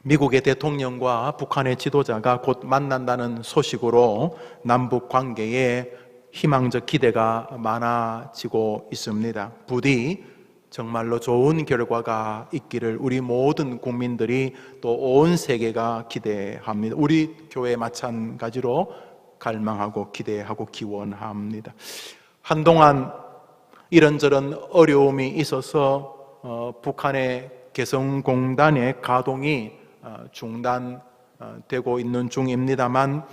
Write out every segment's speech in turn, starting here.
미국의 대통령과 북한의 지도자가 곧 만난다는 소식으로 남북 관계에 희망적 기대가 많아지고 있습니다. 부디 정말로 좋은 결과가 있기를 우리 모든 국민들이 또 온 세계가 기대합니다. 우리 교회 마찬가지로 갈망하고 기대하고 기원합니다. 한동안 이런저런 어려움이 있어서 북한의 개성공단의 가동이 중단되고 있는 중입니다만,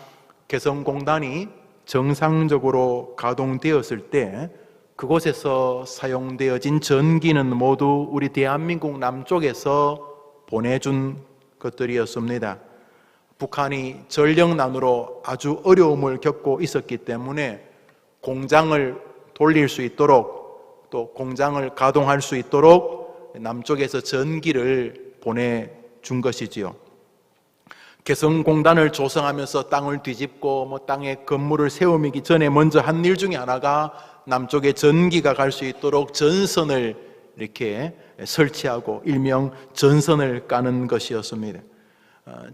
개성공단이 정상적으로 가동되었을 때 그곳에서 사용되어진 전기는 모두 우리 대한민국 남쪽에서 보내준 것들이었습니다. 북한이 전력난으로 아주 어려움을 겪고 있었기 때문에 공장을 돌릴 수 있도록, 또 공장을 가동할 수 있도록 남쪽에서 전기를 보내준 것이지요. 개성공단을 조성하면서 땅을 뒤집고 땅에 건물을 세우기 전에 먼저 한 일 중에 하나가 남쪽에 전기가 갈 수 있도록 전선을 이렇게 설치하고 일명 전선을 까는 것이었습니다.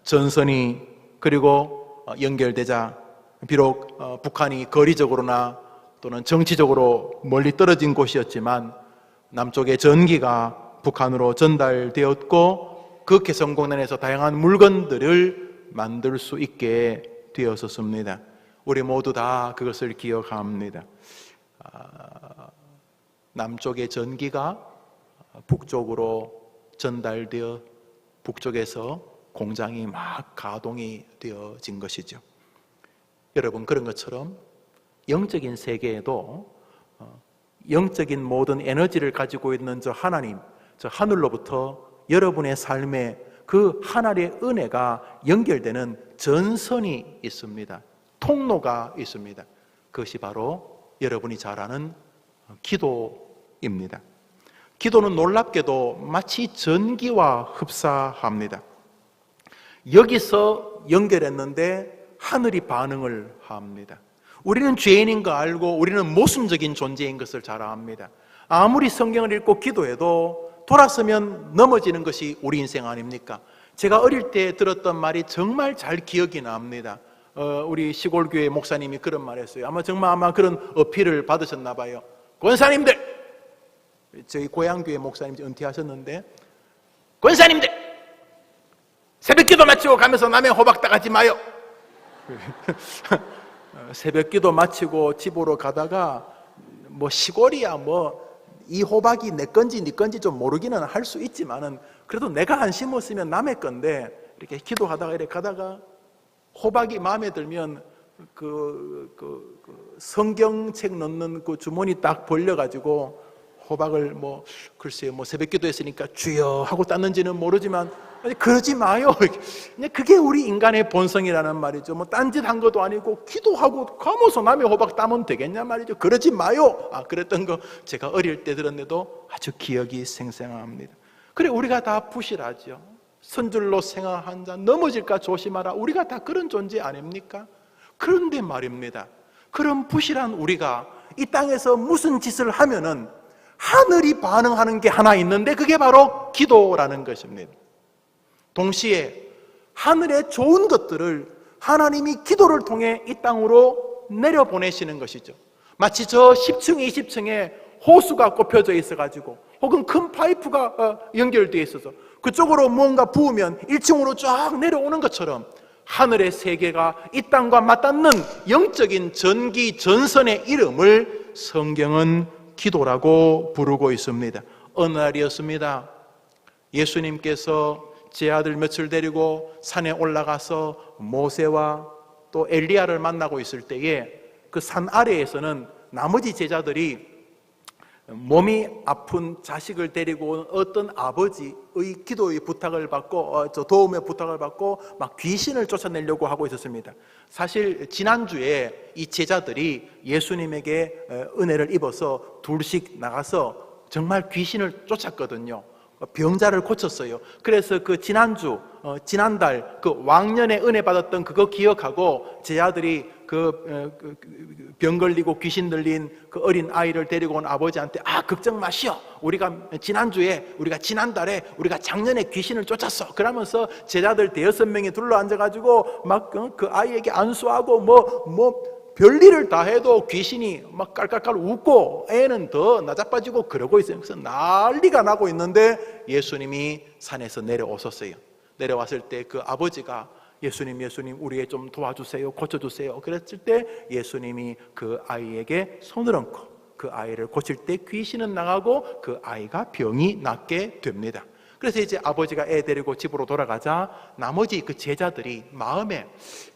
전선이 그리고 연결되자 비록 북한이 거리적으로나 또는 정치적으로 멀리 떨어진 곳이었지만 남쪽의 전기가 북한으로 전달되었고, 그 개성공단에서 다양한 물건들을 만들 수 있게 되었었습니다. 우리 모두 다 그것을 기억합니다. 남쪽의 전기가 북쪽으로 전달되어 북쪽에서 공장이 막 가동이 되어진 것이죠. 여러분, 그런 것처럼 영적인 세계에도 영적인 모든 에너지를 가지고 있는 저 하나님, 저 하늘로부터 여러분의 삶에 그 하나님의 은혜가 연결되는 전선이 있습니다. 통로가 있습니다. 그것이 바로 여러분이 잘 아는 기도입니다. 기도는 놀랍게도 마치 전기와 흡사합니다. 여기서 연결했는데 하늘이 반응을 합니다. 우리는 죄인인 거 알고 우리는 모순적인 존재인 것을 잘 압니다. 아무리 성경을 읽고 기도해도 돌아서면 넘어지는 것이 우리 인생 아닙니까? 제가 어릴 때 들었던 말이 정말 잘 기억이 납니다. 우리 시골교회 목사님이 그런 말 했어요. 아마 그런 어필을 받으셨나 봐요. 권사님들! 저희 고향교회 목사님 은퇴하셨는데, 권사님들! 새벽기도 마치고 가면서 남의 호박 따가지 마요. 새벽기도 마치고 집으로 가다가 시골이야 이 호박이 내 건지 네 건지 좀 모르기는 할 수 있지만은 그래도 내가 안 심었으면 남의 건데, 이렇게 기도하다가 이렇게 가다가 호박이 마음에 들면 성경책 넣는 그 주머니 딱 벌려가지고 호박을 글쎄요 새벽기도 했으니까 주여 하고 땄는지는 모르지만 그러지 마요. 그게 우리 인간의 본성이라는 말이죠. 딴짓 한 것도 아니고 기도하고 가면서 남의 호박 따면 되겠냐 말이죠. 그러지 마요. 그랬던 거 제가 어릴 때 들었는데도 아주 기억이 생생합니다. 그래, 우리가 다 부실하죠. 선줄로 생활한 자 넘어질까 조심하라. 우리가 다 그런 존재 아닙니까? 그런데 말입니다, 그런 부실한 우리가 이 땅에서 무슨 짓을 하면은 하늘이 반응하는 게 하나 있는데 그게 바로 기도라는 것입니다. 동시에 하늘의 좋은 것들을 하나님이 기도를 통해 이 땅으로 내려보내시는 것이죠. 마치 저 10층, 20층에 호수가 꼽혀져 있어가지고 혹은 큰 파이프가 연결되어 있어서 그쪽으로 뭔가 부으면 1층으로 쫙 내려오는 것처럼 하늘의 세계가 이 땅과 맞닿는 영적인 전기 전선의 이름을 성경은 기도라고 부르고 있습니다. 어느 날이었습니다. 예수님께서 제 아들 며칠 데리고 산에 올라가서 모세와 또 엘리야를 만나고 있을 때에 그 산 아래에서는 나머지 제자들이 몸이 아픈 자식을 데리고 온 어떤 아버지의 기도의 부탁을 받고 도움의 부탁을 받고 막 귀신을 쫓아내려고 하고 있었습니다. 사실 지난주에 이 제자들이 예수님에게 은혜를 입어서 둘씩 나가서 정말 귀신을 쫓았거든요. 병자를 고쳤어요. 그래서 그 지난달 그 왕년에 은혜 받았던 그거 기억하고 제 아들이 병 걸리고 귀신 들린 그 어린 아이를 데리고 온 아버지한테 걱정 마시오. 우리가 지난달에 우리가 작년에 귀신을 쫓았어. 그러면서 제자들 5-6명이 둘러앉아가지고 막 그 아이에게 안수하고 뭐 별일을 다 해도 귀신이 막 깔깔깔 웃고 애는 더 나자빠지고 그러고 있어요. 그래서 난리가 나고 있는데 예수님이 산에서 내려오셨어요. 내려왔을 때 그 아버지가 예수님 우리 애 좀 도와주세요, 고쳐주세요. 그랬을 때 예수님이 그 아이에게 손을 얹고 그 아이를 고칠 때 귀신은 나가고 그 아이가 병이 낫게 됩니다. 그래서 이제 아버지가 애 데리고 집으로 돌아가자 나머지 그 제자들이 마음에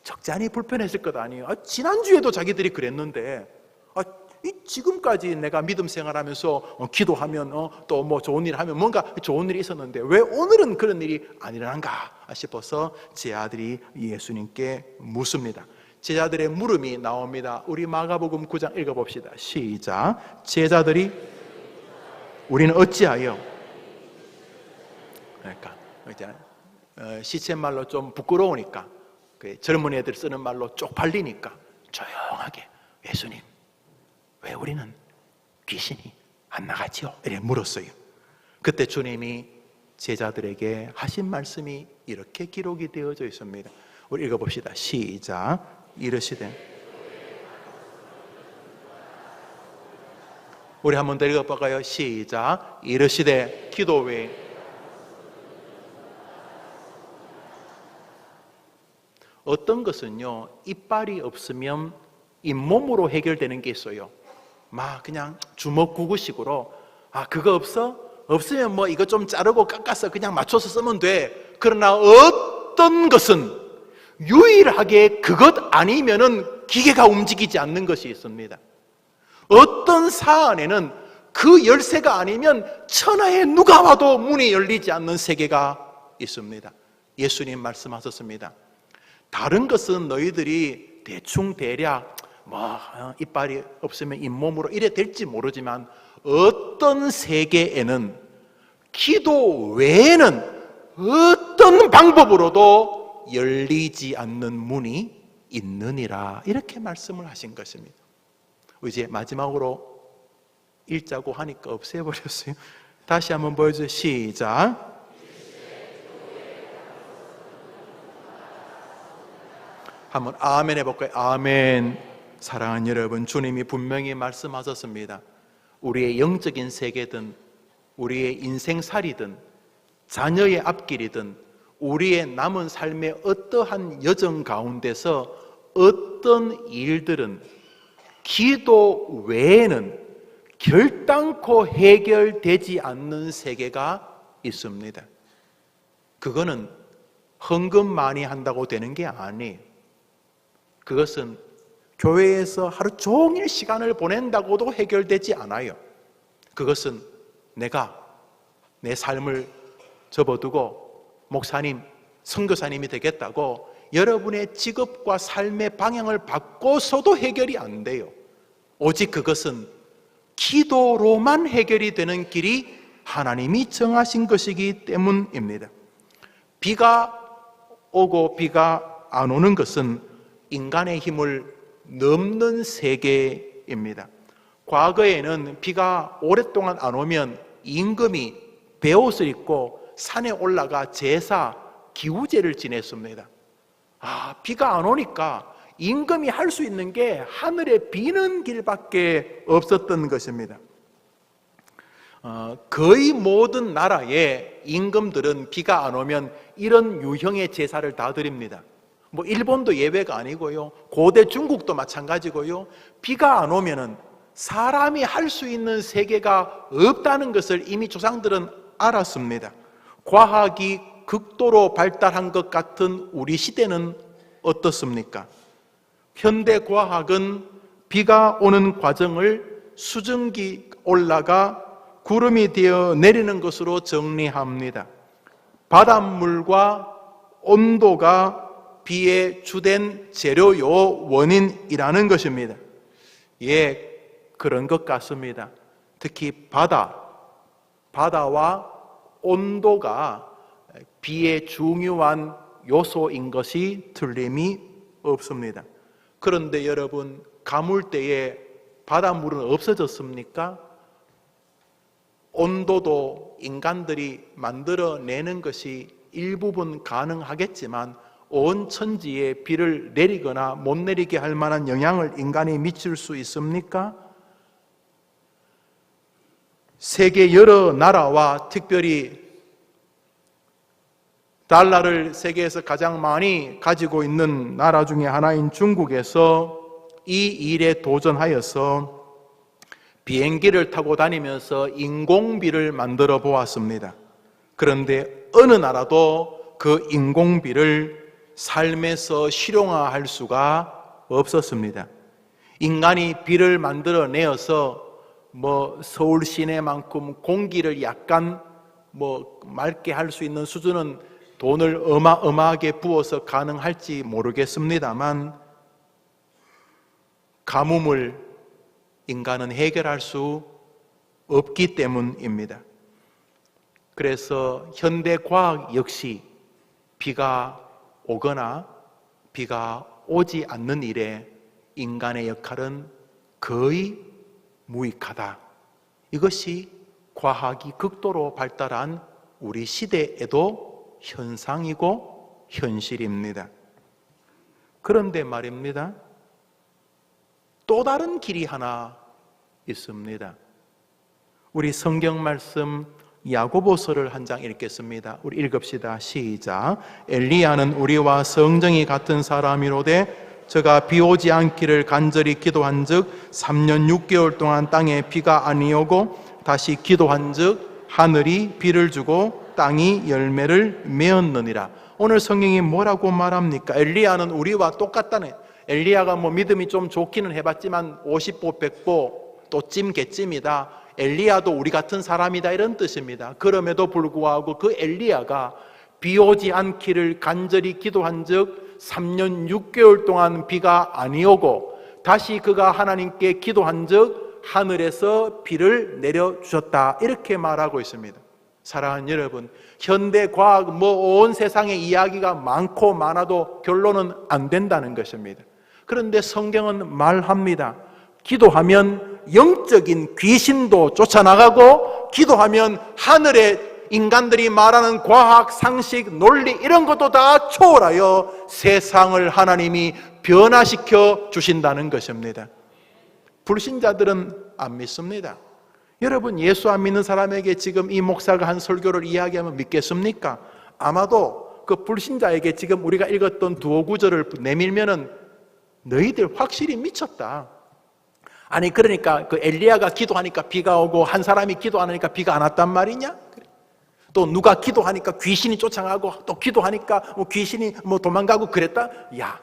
적잖이 불편했을 것 아니에요. 지난주에도 자기들이 그랬는데 지금까지 내가 믿음 생활하면서 기도하면 또 뭐 좋은 일 하면 뭔가 좋은 일이 있었는데 왜 오늘은 그런 일이 안 일어난가 싶어서 제 아들이 예수님께 묻습니다. 제자들의 물음이 나옵니다. 우리 마가복음 9장 읽어봅시다. 시작. 제자들이 우리는 어찌하여, 그러니까 시쳇말로 좀 부끄러우니까 젊은 애들 쓰는 말로 쪽팔리니까 조용하게 예수님 왜 우리는 귀신이 안 나가지요? 이렇게 물었어요. 그때 주님이 제자들에게 하신 말씀이 이렇게 기록이 되어져 있습니다. 우리 읽어봅시다. 시작. 이르시되, 우리 한 번 더 읽어볼까요? 시작. 이르시되 기도 외에 어떤 것은요 이빨이 없으면 잇몸으로 해결되는 게 있어요. 막 그냥 주먹구구식으로 그거 없어? 없으면 뭐 이거 좀 자르고 깎아서 그냥 맞춰서 쓰면 돼. 그러나 어떤 것은 유일하게 그것 아니면은 기계가 움직이지 않는 것이 있습니다. 어떤 사안에는 그 열쇠가 아니면 천하에 누가 와도 문이 열리지 않는 세계가 있습니다. 예수님 말씀하셨습니다. 다른 것은 너희들이 대충 대략 이빨이 없으면 잇몸으로 이래 될지 모르지만 어떤 세계에는 기도 외에는 어떤 방법으로도 열리지 않는 문이 있느니라 이렇게 말씀을 하신 것입니다. 이제 마지막으로 읽자고 하니까 없애버렸어요. 다시 한번 보여주세요. 시작. 한번 아멘 해볼까요? 아멘. 사랑하는 여러분, 주님이 분명히 말씀하셨습니다. 우리의 영적인 세계든 우리의 인생살이든 자녀의 앞길이든 우리의 남은 삶의 어떠한 여정 가운데서 어떤 일들은 기도 외에는 결단코 해결되지 않는 세계가 있습니다. 그거는 헌금 많이 한다고 되는 게 아니에요. 그것은 교회에서 하루 종일 시간을 보낸다고도 해결되지 않아요. 그것은 내가 내 삶을 접어두고 목사님, 선교사님이 되겠다고 여러분의 직업과 삶의 방향을 바꿔서도 해결이 안 돼요. 오직 그것은 기도로만 해결이 되는 길이 하나님이 정하신 것이기 때문입니다. 비가 오고 비가 안 오는 것은 인간의 힘을 넘는 세계입니다. 과거에는 비가 오랫동안 안 오면 임금이 베옷을 입고 산에 올라가 제사, 기우제를 지냈습니다. 비가 안 오니까 임금이 할 수 있는 게 하늘에 비는 길밖에 없었던 것입니다. 거의 모든 나라의 임금들은 비가 안 오면 이런 유형의 제사를 다 드립니다. 일본도 예외가 아니고요. 고대 중국도 마찬가지고요. 비가 안 오면은 사람이 할 수 있는 세계가 없다는 것을 이미 조상들은 알았습니다. 과학이 극도로 발달한 것 같은 우리 시대는 어떻습니까? 현대 과학은 비가 오는 과정을 수증기 올라가 구름이 되어 내리는 것으로 정리합니다. 바닷물과 온도가 비의 주된 재료요 원인이라는 것입니다. 그런 것 같습니다. 특히 바다와 온도가 비의 중요한 요소인 것이 틀림이 없습니다. 그런데 여러분, 가물대에 바닷물은 없어졌습니까? 온도도 인간들이 만들어내는 것이 일부분 가능하겠지만 온 천지에 비를 내리거나 못 내리게 할 만한 영향을 인간이 미칠 수 있습니까? 세계 여러 나라와 특별히 달러를 세계에서 가장 많이 가지고 있는 나라 중에 하나인 중국에서 이 일에 도전하여서 비행기를 타고 다니면서 인공비를 만들어 보았습니다. 그런데 어느 나라도 그 인공비를 삶에서 실용화할 수가 없었습니다. 인간이 비를 만들어 내어서 서울 시내만큼 공기를 약간 맑게 할 수 있는 수준은 돈을 어마어마하게 부어서 가능할지 모르겠습니다만 가뭄을 인간은 해결할 수 없기 때문입니다. 그래서 현대 과학 역시 비가 오거나 비가 오지 않는 일에 인간의 역할은 거의 무익하다. 이것이 과학이 극도로 발달한 우리 시대에도 현상이고 현실입니다. 그런데 말입니다. 또 다른 길이 하나 있습니다. 우리 성경 말씀 야고보서를 한 장 읽겠습니다. 우리 읽읍시다. 시작. 엘리야는 우리와 성정이 같은 사람이로되 저가 비 오지 않기를 간절히 기도한즉 3년 6개월 동안 땅에 비가 아니오고 다시 기도한즉 하늘이 비를 주고 땅이 열매를 맺었느니라. 오늘 성경이 뭐라고 말합니까? 엘리야는 우리와 똑같다네. 엘리야가 믿음이 좀 좋기는 해봤지만 50보 100보 또 찜개찜이다. 엘리야도 우리 같은 사람이다, 이런 뜻입니다. 그럼에도 불구하고 그 엘리야가 비 오지 않기를 간절히 기도한즉 3년 6개월 동안 비가 아니오고 다시 그가 하나님께 기도한즉 하늘에서 비를 내려주셨다, 이렇게 말하고 있습니다. 사랑하는 여러분, 현대 과학 온 세상에 이야기가 많고 많아도 결론은 안 된다는 것입니다. 그런데 성경은 말합니다. 기도하면 영적인 귀신도 쫓아나가고 기도하면 하늘의 인간들이 말하는 과학, 상식, 논리 이런 것도 다 초월하여 세상을 하나님이 변화시켜 주신다는 것입니다. 불신자들은 안 믿습니다. 여러분, 예수 안 믿는 사람에게 지금 이 목사가 한 설교를 이야기하면 믿겠습니까? 아마도 그 불신자에게 지금 우리가 읽었던 두어 구절을 내밀면은 너희들 확실히 미쳤다. 아니 그러니까 그 엘리야가 기도하니까 비가 오고 한 사람이 기도 안 하니까 비가 안 왔단 말이냐? 또 누가 기도하니까 귀신이 쫓아가고 또 기도하니까 귀신이 도망가고 그랬다? 야,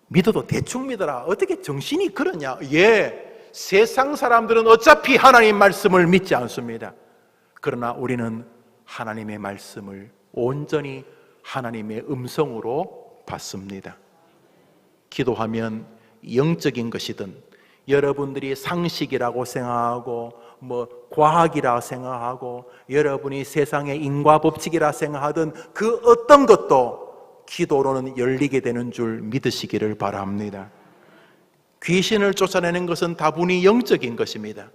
믿어도 대충 믿어라. 어떻게 정신이 그러냐? 예, 세상 사람들은 어차피 하나님 말씀을 믿지 않습니다. 그러나 우리는 하나님의 말씀을 온전히 하나님의 음성으로 받습니다. 기도하면 영적인 것이든 여러분들이 상식이라고 생각하고 과학이라 생각하고 여러분이 세상의 인과 법칙이라 생각하든 그 어떤 것도 기도로는 열리게 되는 줄 믿으시기를 바랍니다. 귀신을 쫓아내는 것은 다분히 영적인 것입니다.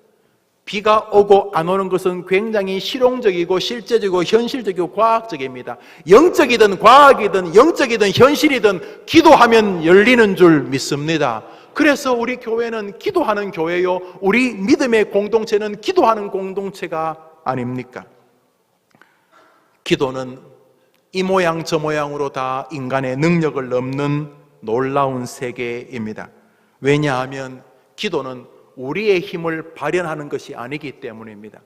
비가 오고 안 오는 것은 굉장히 실용적이고 실제적이고 현실적이고 과학적입니다. 영적이든 과학이든 영적이든 현실이든 기도하면 열리는 줄 믿습니다. 그래서 우리 교회는 기도하는 교회요, 우리 믿음의 공동체는 기도하는 공동체가 아닙니까? 기도는 이 모양 저 모양으로 다 인간의 능력을 넘는 놀라운 세계입니다. 왜냐하면 기도는 우리의 힘을 발현하는 것이 아니기 때문입니다.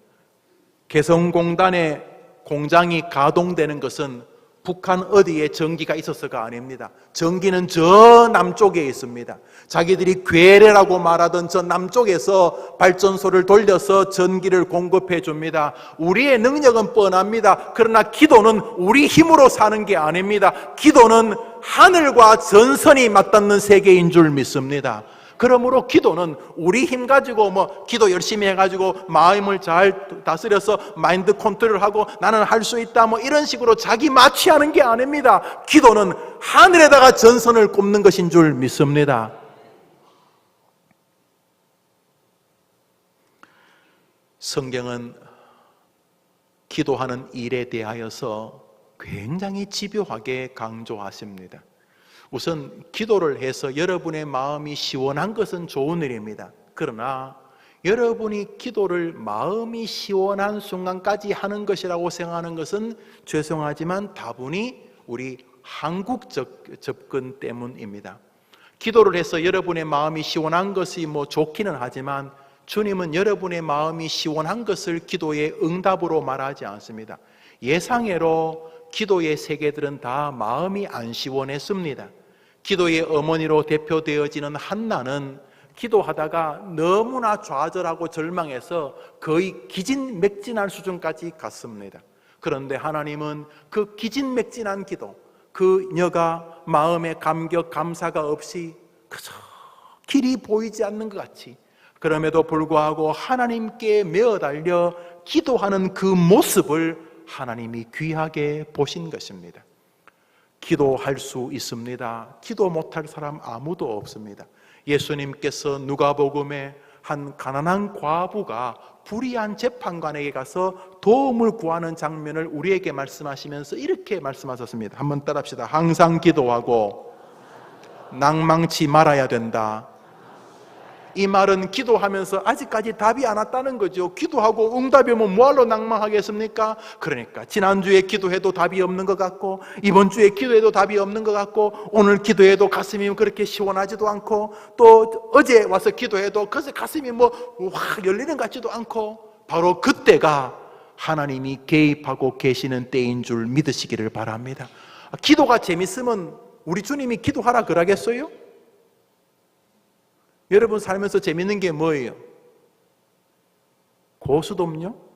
개성공단의 공장이 가동되는 것은 북한 어디에 전기가 있어서가 아닙니다. 전기는 저 남쪽에 있습니다. 자기들이 괴뢰라고 말하던 저 남쪽에서 발전소를 돌려서 전기를 공급해 줍니다. 우리의 능력은 뻔합니다. 그러나 기도는 우리 힘으로 사는 게 아닙니다. 기도는 하늘과 전선이 맞닿는 세계인 줄 믿습니다. 그러므로 기도는 우리 힘 가지고 기도 열심히 해가지고 마음을 잘 다스려서 마인드 컨트롤하고 나는 할 수 있다 이런 식으로 자기 마취하는 게 아닙니다. 기도는 하늘에다가 전선을 꼽는 것인 줄 믿습니다. 성경은 기도하는 일에 대하여서 굉장히 집요하게 강조하십니다. 우선 기도를 해서 여러분의 마음이 시원한 것은 좋은 일입니다. 그러나 여러분이 기도를 마음이 시원한 순간까지 하는 것이라고 생각하는 것은 죄송하지만 다분히 우리 한국적 접근 때문입니다. 기도를 해서 여러분의 마음이 시원한 것이 좋기는 하지만 주님은 여러분의 마음이 시원한 것을 기도의 응답으로 말하지 않습니다. 예상외로 기도의 세계들은 다 마음이 안 시원했습니다. 기도의 어머니로 대표되어지는 한나는 기도하다가 너무나 좌절하고 절망해서 거의 기진맥진한 수준까지 갔습니다. 그런데 하나님은 그 기진맥진한 기도, 그녀가 마음의 감격, 감사가 없이 그저 길이 보이지 않는 것 같이 그럼에도 불구하고 하나님께 메어달려 기도하는 그 모습을 하나님이 귀하게 보신 것입니다. 기도할 수 있습니다. 기도 못할 사람 아무도 없습니다. 예수님께서 누가복음에 한 가난한 과부가 불의한 재판관에게 가서 도움을 구하는 장면을 우리에게 말씀하시면서 이렇게 말씀하셨습니다. 한번 따라합시다. 항상 기도하고 낭망치 말아야 된다. 이 말은 기도하면서 아직까지 답이 안 왔다는 거죠. 기도하고 응답이 오면 뭐하러 낭망하겠습니까? 그러니까 지난주에 기도해도 답이 없는 것 같고 이번 주에 기도해도 답이 없는 것 같고 오늘 기도해도 가슴이 그렇게 시원하지도 않고 또 어제 와서 기도해도 그새 가슴이 확 열리는 것 같지도 않고 바로 그때가 하나님이 개입하고 계시는 때인 줄 믿으시기를 바랍니다. 기도가 재밌으면 우리 주님이 기도하라 그러겠어요? 여러분 살면서 재밌는 게 뭐예요? 고수톱요?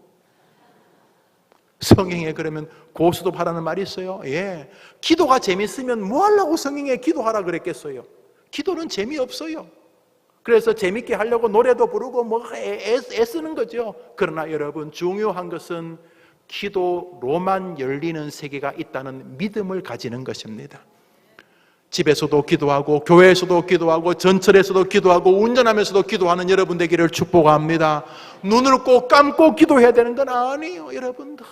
성경에 그러면 고수톱 하라는 말이 있어요? 예. 기도가 재밌으면 뭐 하려고 성경에 기도하라 그랬겠어요? 기도는 재미없어요. 그래서 재밌게 하려고 노래도 부르고 애쓰는 거죠. 그러나 여러분 중요한 것은 기도로만 열리는 세계가 있다는 믿음을 가지는 것입니다. 집에서도 기도하고 교회에서도 기도하고 전철에서도 기도하고 운전하면서도 기도하는 여러분 되기를 축복합니다. 눈을 꼭 감고 기도해야 되는 건 아니에요. 여러분들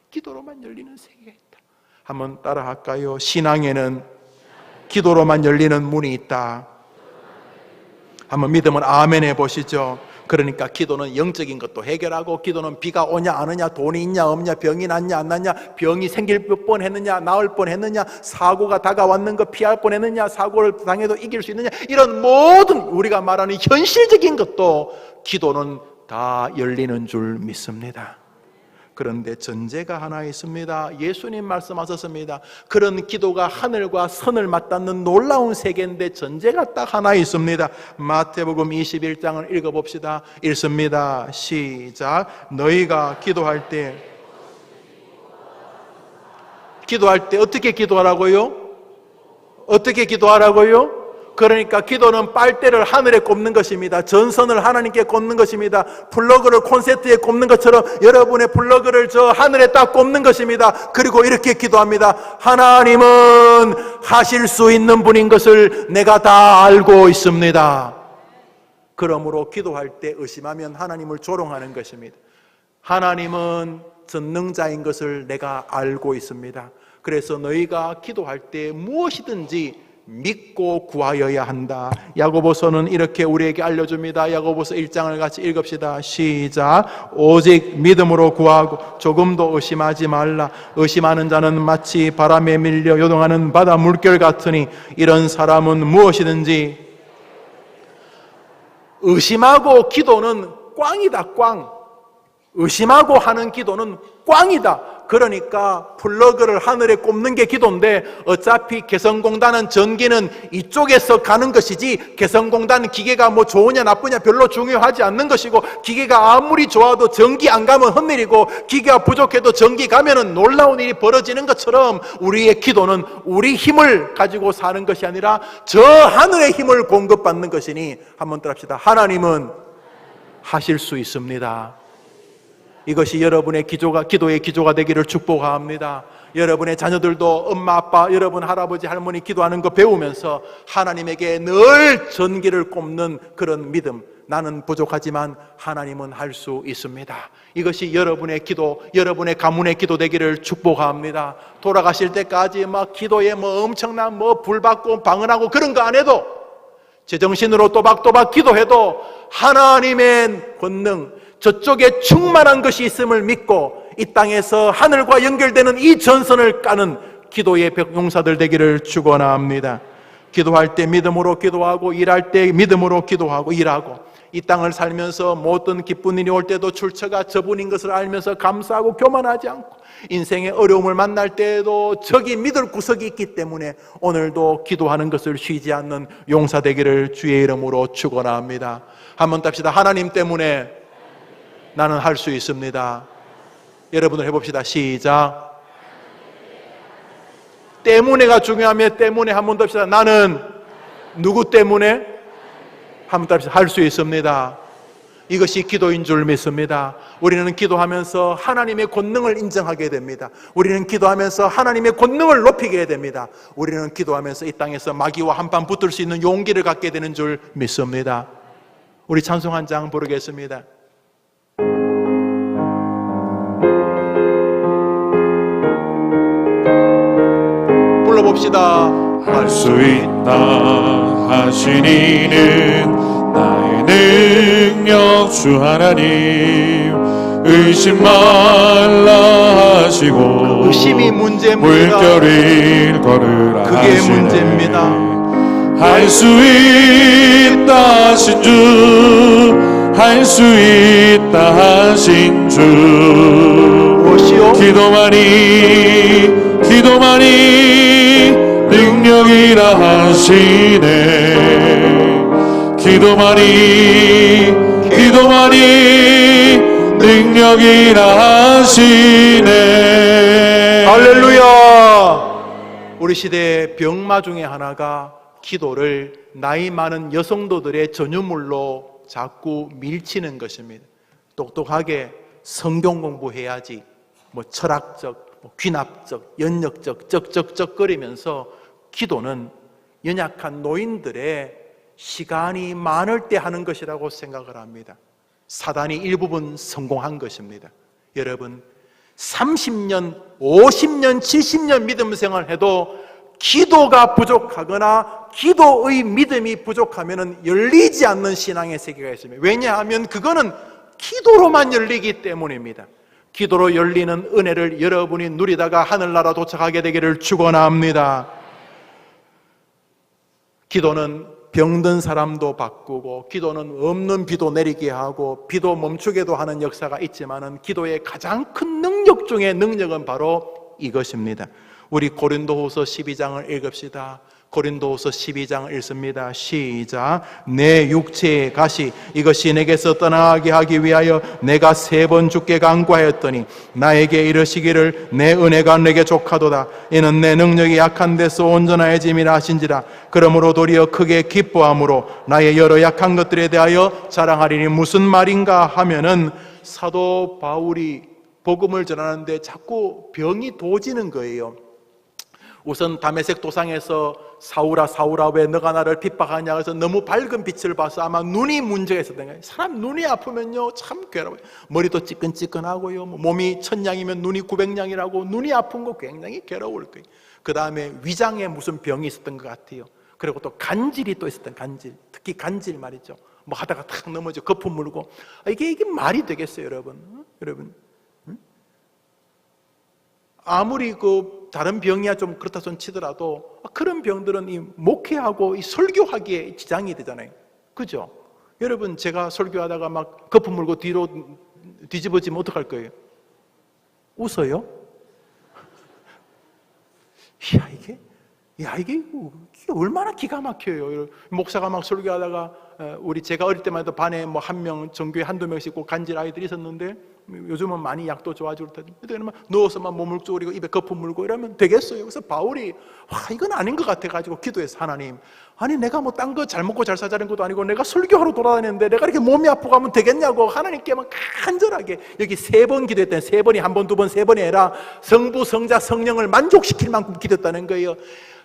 기도로만 열리는 세계가 있다. 한번 따라 할까요? 신앙에는 기도로만 열리는 문이 있다. 한번 믿으면 아멘 해보시죠. 그러니까 기도는 영적인 것도 해결하고 기도는 비가 오냐 안 오냐 돈이 있냐 없냐 병이 났냐 안 났냐 병이 생길 뻔했느냐 나을 뻔했느냐 사고가 다가왔는 거 피할 뻔했느냐 사고를 당해도 이길 수 있느냐 이런 모든 우리가 말하는 현실적인 것도 기도는 다 열리는 줄 믿습니다. 그런데 전제가 하나 있습니다. 예수님 말씀하셨습니다. 그런 기도가 하늘과 선을 맞닿는 놀라운 세계인데 전제가 딱 하나 있습니다. 마태복음 21장을 읽어봅시다. 읽습니다. 시작. 너희가 기도할 때 어떻게 기도하라고요? 어떻게 기도하라고요? 그러니까 기도는 빨대를 하늘에 꼽는 것입니다. 전선을 하나님께 꼽는 것입니다. 플러그를 콘센트에 꼽는 것처럼 여러분의 플러그를 저 하늘에 딱 꼽는 것입니다. 그리고 이렇게 기도합니다. 하나님은 하실 수 있는 분인 것을 내가 다 알고 있습니다. 그러므로 기도할 때 의심하면 하나님을 조롱하는 것입니다. 하나님은 전능자인 것을 내가 알고 있습니다. 그래서 너희가 기도할 때 무엇이든지 믿고 구하여야 한다. 야고보서는 이렇게 우리에게 알려줍니다. 야고보서 1장을 같이 읽읍시다. 시작. 오직 믿음으로 구하고 조금도 의심하지 말라. 의심하는 자는 마치 바람에 밀려 요동하는 바다 물결 같으니 이런 사람은 무엇이든지 의심하고 기도는 꽝이다. 꽝. 의심하고 하는 기도는 꽝이다. 그러니까 플러그를 하늘에 꼽는 게 기도인데 어차피 개성공단은 전기는 이쪽에서 가는 것이지 개성공단 기계가 좋으냐 나쁘냐 별로 중요하지 않는 것이고 기계가 아무리 좋아도 전기 안 가면 헛일이고 기계가 부족해도 전기 가면은 놀라운 일이 벌어지는 것처럼 우리의 기도는 우리 힘을 가지고 사는 것이 아니라 저 하늘의 힘을 공급받는 것이니 한번 따라합시다. 하나님은 하실 수 있습니다. 이것이 여러분의 기도의 기조가 되기를 축복합니다. 여러분의 자녀들도 엄마, 아빠, 여러분 할아버지, 할머니 기도하는 거 배우면서 하나님에게 늘 전기를 꼽는 그런 믿음, 나는 부족하지만 하나님은 할 수 있습니다. 이것이 여러분의 기도, 여러분의 가문의 기도 되기를 축복합니다. 돌아가실 때까지 막 기도에 뭐 엄청난 뭐 불받고 방언하고 그런 거 안 해도, 제정신으로 또박또박 기도해도 하나님의 권능, 저쪽에 충만한 것이 있음을 믿고 이 땅에서 하늘과 연결되는 이 전선을 까는 기도의 용사들 되기를 축원합니다. 기도할 때 믿음으로 기도하고, 일할 때 믿음으로 기도하고 일하고, 이 땅을 살면서 모든 기쁜 일이 올 때도 출처가 저분인 것을 알면서 감사하고 교만하지 않고, 인생의 어려움을 만날 때에도 적이 믿을 구석이 있기 때문에 오늘도 기도하는 것을 쉬지 않는 용사 되기를 주의 이름으로 축원합니다. 한번 답시다. 하나님 때문에 나는 할 수 있습니다. 여러분들 해봅시다. 시작. 때문에가 중요하면 때문에 한 번 더 합시다. 나는 누구 때문에? 한 번 더 합시다. 할 수 있습니다. 이것이 기도인 줄 믿습니다. 우리는 기도하면서 하나님의 권능을 인정하게 됩니다. 우리는 기도하면서 하나님의 권능을 높이게 됩니다. 우리는 기도하면서 이 땅에서 마귀와 한판 붙을 수 있는 용기를 갖게 되는 줄 믿습니다. 우리 찬송 한 장 부르겠습니다. 불러봅시다. 할 수 있다 하신 이는 나의 능력 주 하나님, 의심 말라 하시고 의심이 문제입니다. 물결을 걸으라 그게 하시네. 문제입니다. 할 수 있다 하신 주, 할 수 있다 하신 주, 무엇이요? 기도만이 능력이라 하시네. 기도만이 능력이라 하시네. 할렐루야. 우리 시대의 병마 중에 하나가 기도를 나이 많은 여성도들의 전유물로 자꾸 밀치는 것입니다. 똑똑하게 성경 공부해야지, 뭐 철학적, 뭐 귀납적, 연역적, 쩍쩍쩍거리면서 기도는 연약한 노인들의 시간이 많을 때 하는 것이라고 생각을 합니다. 사단이 일부분 성공한 것입니다. 여러분, 30년, 50년, 70년 믿음 생활해도 기도가 부족하거나 기도의 믿음이 부족하면 열리지 않는 신앙의 세계가 있습니다. 왜냐하면 그거는 기도로만 열리기 때문입니다. 기도로 열리는 은혜를 여러분이 누리다가 하늘나라 도착하게 되기를 축원합니다. 기도는 병든 사람도 바꾸고, 기도는 없는 비도 내리게 하고, 비도 멈추게도 하는 역사가 있지만은 기도의 가장 큰 능력 중에 능력은 바로 이것입니다. 우리 고린도후서 12장을 읽읍시다. 고린도후서 12장 읽습니다. 시작. 내 육체의 가시 이것이 내게서 떠나게 하기 위하여 내가 3번 주께 간구하였더니 나에게 이르시기를 내 은혜가 내게 족하도다. 이는 내 능력이 약한 데서 온전하여짐이라 하신지라. 그러므로 도리어 크게 기뻐함으로 나의 여러 약한 것들에 대하여 자랑하리니 무슨 말인가 하면은, 사도 바울이 복음을 전하는데 자꾸 병이 도지는 거예요. 우선 다메섹 도상에서 사울아 사울아 왜 너가 나를 핍박하냐 해서 너무 밝은 빛을 봐서 아마 눈이 문제가 있었던 거예요. 사람 눈이 아프면요 참 괴로워요. 머리도 찌끈찌끈하고요, 몸이 1000냥이면 눈이 900냥이라고 눈이 아픈 거 굉장히 괴로울 거예요. 그 다음에 위장에 무슨 병이 있었던 것 같아요. 그리고 또 간질이 또 있었던, 간질, 특히 간질 말이죠. 뭐 하다가 탁 넘어져 거품 물고, 이게 말이 되겠어요, 여러분? 여러분, 아무리 그 다른 병이야 좀 그렇다 손 치더라도 그런 병들은 이 목회하고 이 설교하기에 지장이 되잖아요. 그죠? 여러분, 제가 설교하다가 막 거품 물고 뒤로 뒤집어지면 어떡할 거예요? 웃어요? 이게 얼마나 기가 막혀요. 목사가 막 설교하다가 제가 어릴 때만 해도 반에 뭐 1명, 전교에 1-2명씩 있고 간질 아이들이 있었는데, 요즘은 많이 약도 좋아지고 그러면 누워서만 몸을 쪼그리고 입에 거품 물고 이러면 되겠어요. 그래서 바울이 이건 아닌 것 같아가지고 기도해서, 하나님, 아니 내가 뭐 딴 거 잘 먹고 잘 사자는 것도 아니고 내가 설교하러 돌아다니는데 내가 이렇게 몸이 아프고 하면 되겠냐고 하나님께만 간절하게, 여기 3번 기도했다는, 3번이 1번, 2번, 3번이 아니라 성부, 성자, 성령을 만족시킬 만큼 기도했다는 거예요.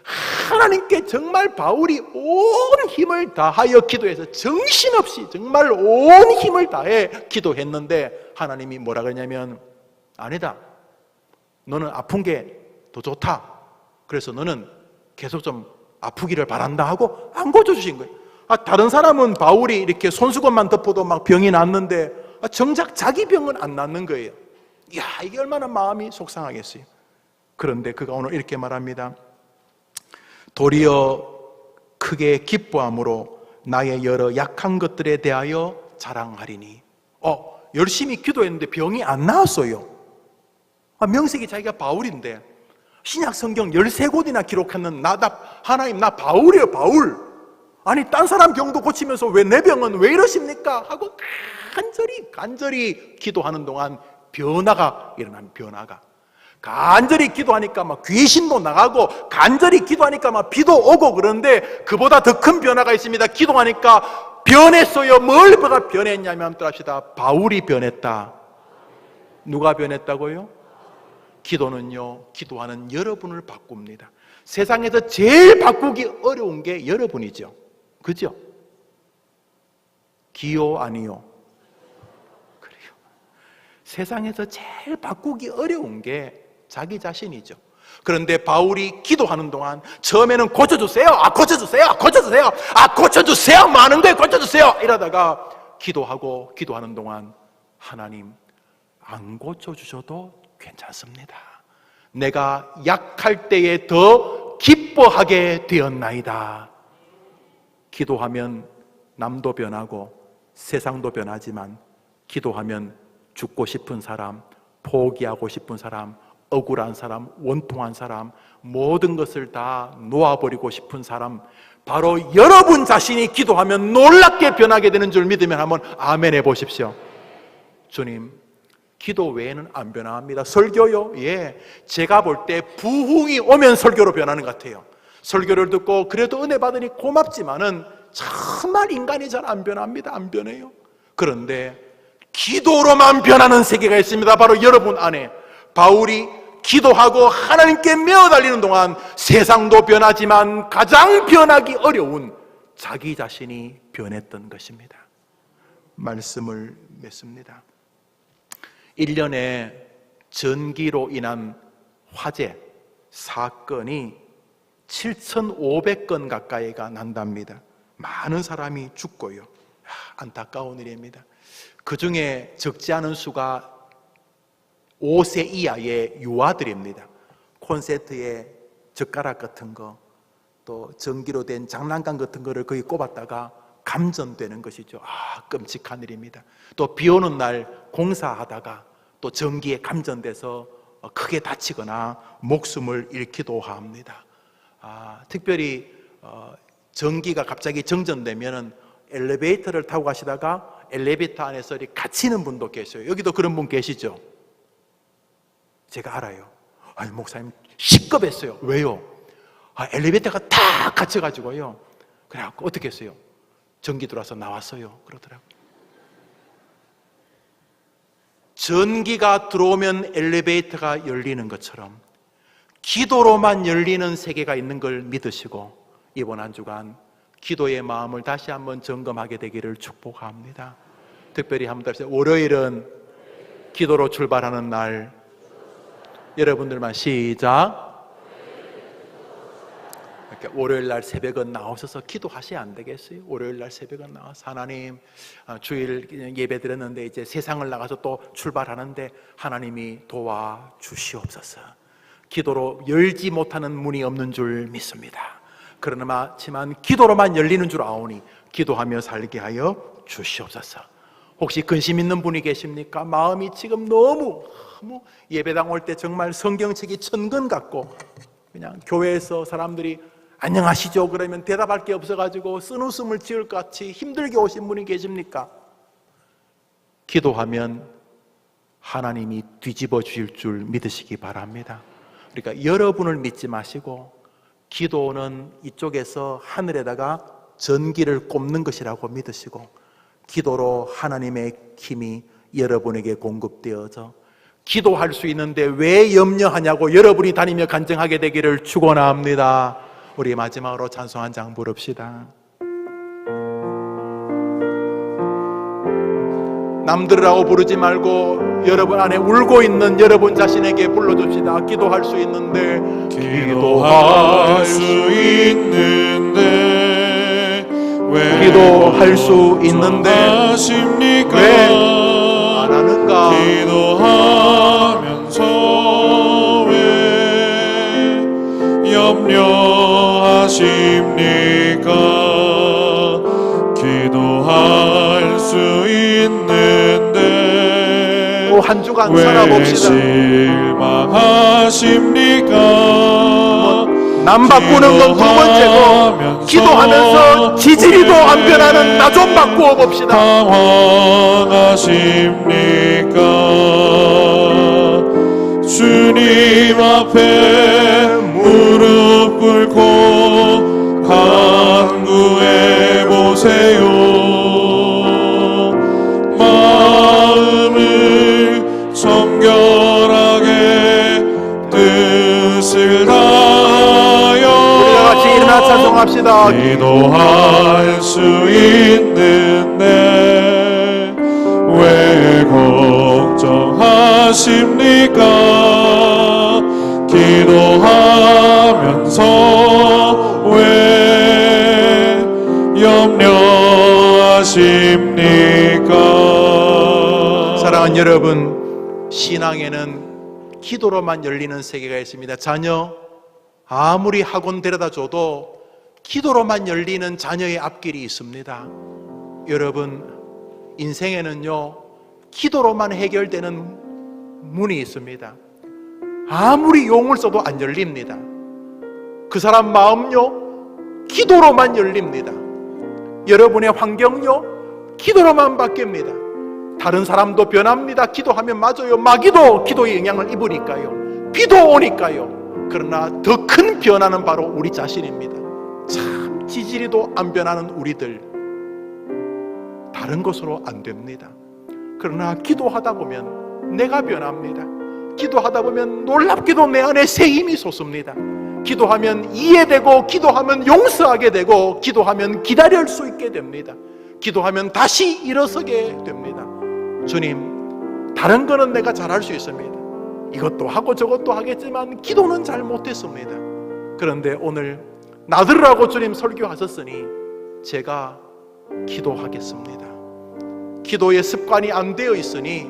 하나님께 정말 바울이 온 힘을 다하여 기도해서 정신없이 정말 온 힘을 다해 기도했는데 하나님이 뭐라 그러냐면 아니다. 너는 아픈 게 더 좋다. 그래서 너는 계속 좀 아프기를 바란다 하고 안 고쳐주신 거예요. 다른 사람은 바울이 이렇게 손수건만 덮어도 막 병이 낫는데 정작 자기 병은 안 낫는 거예요. 이야, 이게 얼마나 마음이 속상하겠어요. 그런데 그가 오늘 이렇게 말합니다. 도리어 크게 기뻐함으로 나의 여러 약한 것들에 대하여 자랑하리니. 열심히 기도했는데 병이 안 나았어요. 명색이 자기가 바울인데 신약 성경 13곳이나 기록하는 하나님 나 바울이에요, 바울. 아니 딴 사람 병도 고치면서 왜 내 병은 왜 이러십니까? 하고 간절히 기도하는 동안 변화가 일어납니다. 변화가. 간절히 기도하니까 막 귀신도 나가고 간절히 기도하니까 막 비도 오고 그런데 그보다 더 큰 변화가 있습니다. 기도하니까 변했어요. 뭘 변했냐면 합시다. 바울이 변했다. 누가 변했다고요? 기도는요, 기도하는 여러분을 바꿉니다. 세상에서 제일 바꾸기 어려운 게 여러분이죠. 그죠? 기요 아니요? 그래요. 세상에서 제일 바꾸기 어려운 게 자기 자신이죠. 그런데 바울이 기도하는 동안 처음에는 고쳐주세요. 고쳐주세요. 많은 거에 고쳐주세요. 이러다가 기도하는 동안 하나님 안 고쳐주셔도 괜찮습니다. 내가 약할 때에 더 기뻐하게 되었나이다. 기도하면 남도 변하고 세상도 변하지만 기도하면 죽고 싶은 사람, 포기하고 싶은 사람, 억울한 사람, 원통한 사람, 모든 것을 다 놓아버리고 싶은 사람, 바로 여러분 자신이 기도하면 놀랍게 변하게 되는 줄 믿으면 한번 아멘 해보십시오. 주님, 기도 외에는 안 변합니다. 설교요? 예. 제가 볼 때 부흥이 오면 설교로 변하는 것 같아요. 설교를 듣고 그래도 은혜 받으니 고맙지만은 정말 인간이 잘 안 변합니다. 안 변해요. 그런데 기도로만 변하는 세계가 있습니다. 바로 여러분 안에. 바울이 기도하고 하나님께 메어 달리는 동안 세상도 변하지만 가장 변하기 어려운 자기 자신이 변했던 것입니다. 말씀을 맺습니다. 1년에 전기로 인한 화재, 사건이 7,500건 가까이가 난답니다. 많은 사람이 죽고요. 안타까운 일입니다. 그 중에 적지 않은 수가 5세 이하의 유아들입니다. 콘센트에 젓가락 같은 거, 또 전기로 된 장난감 같은 거를 거기 꼽았다가 감전되는 것이죠. 끔찍한 일입니다. 또 비 오는 날 공사하다가 또 전기에 감전돼서 크게 다치거나 목숨을 잃기도 합니다. 특별히 전기가 갑자기 정전되면 엘리베이터를 타고 가시다가 엘리베이터 안에서 이렇게 갇히는 분도 계셔요. 여기도 그런 분 계시죠? 제가 알아요. 목사님 시급했어요. 왜요? 엘리베이터가 다 갇혀가지고요. 그래갖고 어떻게 했어요? 전기 들어와서 나왔어요. 그러더라고요. 전기가 들어오면 엘리베이터가 열리는 것처럼 기도로만 열리는 세계가 있는 걸 믿으시고 이번 한 주간 기도의 마음을 다시 한번 점검하게 되기를 축복합니다. 특별히 한번 다시 월요일은 기도로 출발하는 날. 여러분들만 시작. 월요일 날 새벽에 나오셔서 기도하셔야 안 되겠어요? 월요일 날 새벽에 나와서 하나님, 주일 예배 드렸는데 이제 세상을 나가서 또 출발하는데 하나님이 도와주시옵소서. 기도로 열지 못하는 문이 없는 줄 믿습니다. 그러나지만 기도로만 열리는 줄 아오니 기도하며 살게 하여 주시옵소서. 혹시 근심 있는 분이 계십니까? 마음이 지금 너무 예배당 올 때 정말 성경책이 천권 같고 그냥 교회에서 사람들이 안녕하시죠? 그러면 대답할 게 없어가지고 쓴웃음을 지을 것 같이 힘들게 오신 분이 계십니까? 기도하면 하나님이 뒤집어 주실 줄 믿으시기 바랍니다. 그러니까 여러분을 믿지 마시고 기도는 이쪽에서 하늘에다가 전기를 꼽는 것이라고 믿으시고 기도로 하나님의 힘이 여러분에게 공급되어져 기도할 수 있는데 왜 염려하냐고 여러분이 다니며 간증하게 되기를 축원합니다. 우리 마지막으로 찬송 한 장 부릅시다. 남들이라고 부르지 말고 여러분 안에 울고 있는 여러분 자신에게 불러줍시다. 기도할 수 있는데, 기도할 수 있는데 왜 기도할 수 있는데 걱정하십니까? 왜 안 하는가? 기도하면서 왜 염려하십니까? 기도할 수 있는데 또 한 주간 왜 살아봅시다. 실망하십니까? 남 바꾸는 건 두 번째고, 기도하면서 지지리도 안 변하는 나 좀 바꾸어 봅시다. 당황하십니까? 주님 앞에 무릎 꿇고 간구해 보세요. 마음을 정결하게 뜻을 다하여 우리가 같이 일어나 찬송합시다. 기도할 수 있는데 왜 걱정하십니까? 기도하면서 왜 염려하십니까? 사랑하는 여러분, 신앙에는 기도로만 열리는 세계가 있습니다. 자녀 아무리 학원 데려다 줘도 기도로만 열리는 자녀의 앞길이 있습니다. 여러분, 인생에는요, 기도로만 해결되는 문이 있습니다. 아무리 용을 써도 안 열립니다. 그 사람 마음요, 기도로만 열립니다. 여러분의 환경요, 기도로만 바뀝니다. 다른 사람도 변합니다. 기도하면 맞아요. 마귀도 기도의 영향을 입으니까요. 비도 오니까요. 그러나 더 큰 변화는 바로 우리 자신입니다. 참 지지리도 안 변하는 우리들, 다른 것으로 안 됩니다. 그러나 기도하다 보면 내가 변합니다. 기도하다 보면 놀랍게도 내 안에 새 힘이 솟습니다. 기도하면 이해되고, 기도하면 용서하게 되고, 기도하면 기다릴 수 있게 됩니다. 기도하면 다시 일어서게 됩니다. 주님, 다른 거는 내가 잘할 수 있습니다. 이것도 하고 저것도 하겠지만 기도는 잘 못했습니다. 그런데 오늘 나들으라고 주님 설교하셨으니 제가 기도하겠습니다. 기도의 습관이 안 되어 있으니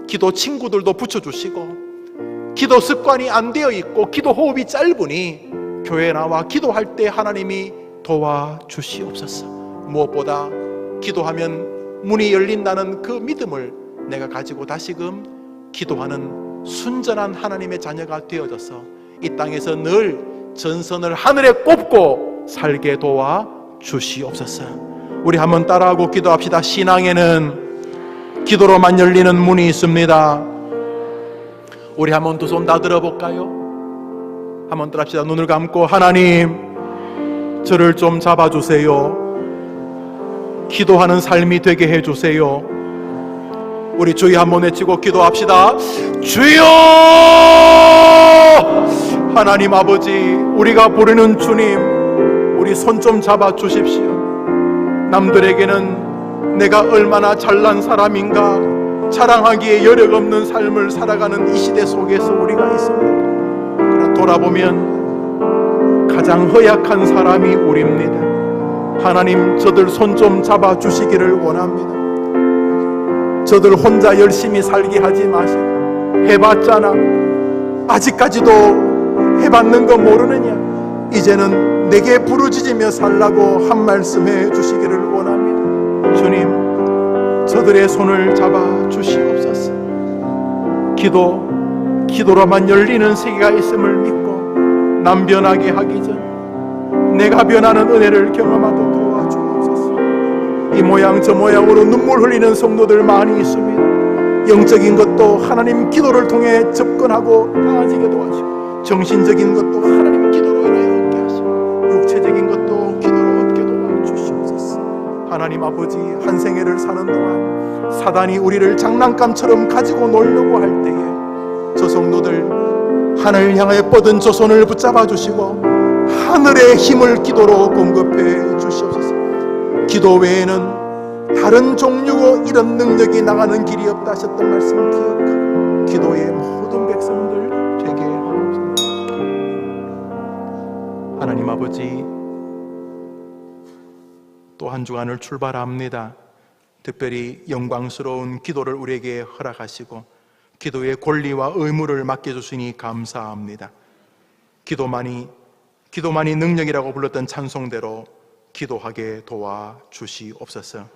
기도 친구들도 붙여주시고, 기도 습관이 안 되어 있고 기도 호흡이 짧으니 교회 나와 기도할 때 하나님이 도와주시옵소서. 무엇보다 기도하면 문이 열린다는 그 믿음을 내가 가지고 다시금 기도하는 순전한 하나님의 자녀가 되어져서 이 땅에서 늘 전선을 하늘에 꼽고 살게 도와주시옵소서. 우리 한번 따라하고 기도합시다. 신앙에는 기도로만 열리는 문이 있습니다. 우리 한번 두 손 다 들어볼까요? 한번 들합시다. 눈을 감고, 하나님, 저를 좀 잡아주세요. 기도하는 삶이 되게 해주세요. 우리 주여 한번 외치고 기도합시다. 주여! 하나님 아버지, 우리가 부르는 주님, 우리 손 좀 잡아주십시오. 남들에게는 내가 얼마나 잘난 사람인가 자랑하기에 여력 없는 삶을 살아가는 이 시대 속에서 우리가 있습니다. 그러나 돌아보면 가장 허약한 사람이 우리입니다. 하나님, 저들 손 좀 잡아주시기를 원합니다. 저들 혼자 열심히 살게 하지 마시고, 해봤잖아, 아직까지도 해봤는 거 모르느냐, 이제는 내게 부르짖으며 살라고 한 말씀 해주시기를 원합니다. 주님, 저들의 손을 잡아주시옵소서. 기도로만 열리는 세계가 있음을 믿고 남 변하게 하기 전 내가 변하는 은혜를 경험하도록 도와주옵소서. 이 모양 저 모양으로 눈물 흘리는 성도들 많이 있습니다. 영적인 것도 하나님 기도를 통해 접근하고 나아지게 도와주시고, 정신적인 것도 하나님 기도로 인하여 얻게 하시고, 육체적인 것도 기도로 얻게 도와주시옵소서. 하나님 아버지, 한 생애를 사는 동안 사단이 우리를 장난감처럼 가지고 놀려고 할 때에 저 성도들 하늘 향해 뻗은 저 손을 붙잡아 주시고 하늘의 힘을 기도로 공급해 주시옵소서. 기도 외에는 다른 종류고 이런 능력이 나가는 길이 없다 하셨던 말씀 기억하고 기도의 모든 백성들 되게 하옵소서. 하나님 아버지, 또 한 주간을 출발합니다. 특별히 영광스러운 기도를 우리에게 허락하시고 기도의 권리와 의무를 맡겨주시니 감사합니다. 기도만이 능력이라고 불렀던 찬송대로 기도하게 도와주시옵소서.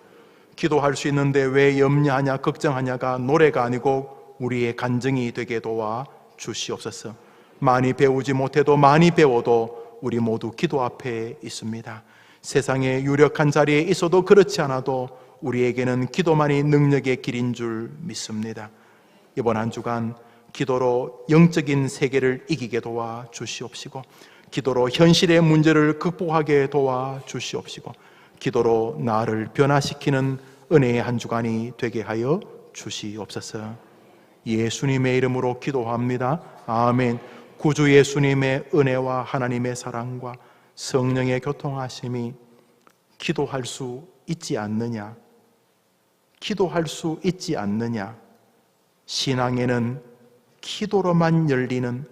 기도할 수 있는데 왜 염려하냐 걱정하냐가 노래가 아니고 우리의 간증이 되게 도와주시옵소서. 많이 배우지 못해도 많이 배워도 우리 모두 기도 앞에 있습니다. 세상의 유력한 자리에 있어도 그렇지 않아도 우리에게는 기도만이 능력의 길인 줄 믿습니다. 이번 한 주간 기도로 영적인 세계를 이기게 도와주시옵시고 기도로 현실의 문제를 극복하게 도와주시옵시고 기도로 나를 변화시키는 은혜의 한 주간이 되게 하여 주시옵소서. 예수님의 이름으로 기도합니다. 아멘. 구주 예수님의 은혜와 하나님의 사랑과 성령의 교통하심이 기도할 수 있지 않느냐? 기도할 수 있지 않느냐? 신앙에는 기도로만 열리는,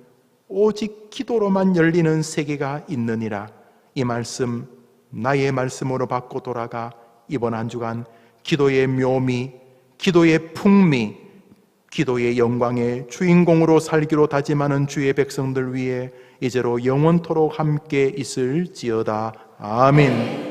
오직 기도로만 열리는 세계가 있느니라. 이 말씀 나의 말씀으로 받고 돌아가 이번 한 주간 기도의 묘미, 기도의 풍미, 기도의 영광의 주인공으로 살기로 다짐하는 주의 백성들 위해 이제로 영원토록 함께 있을지어다. 아멘.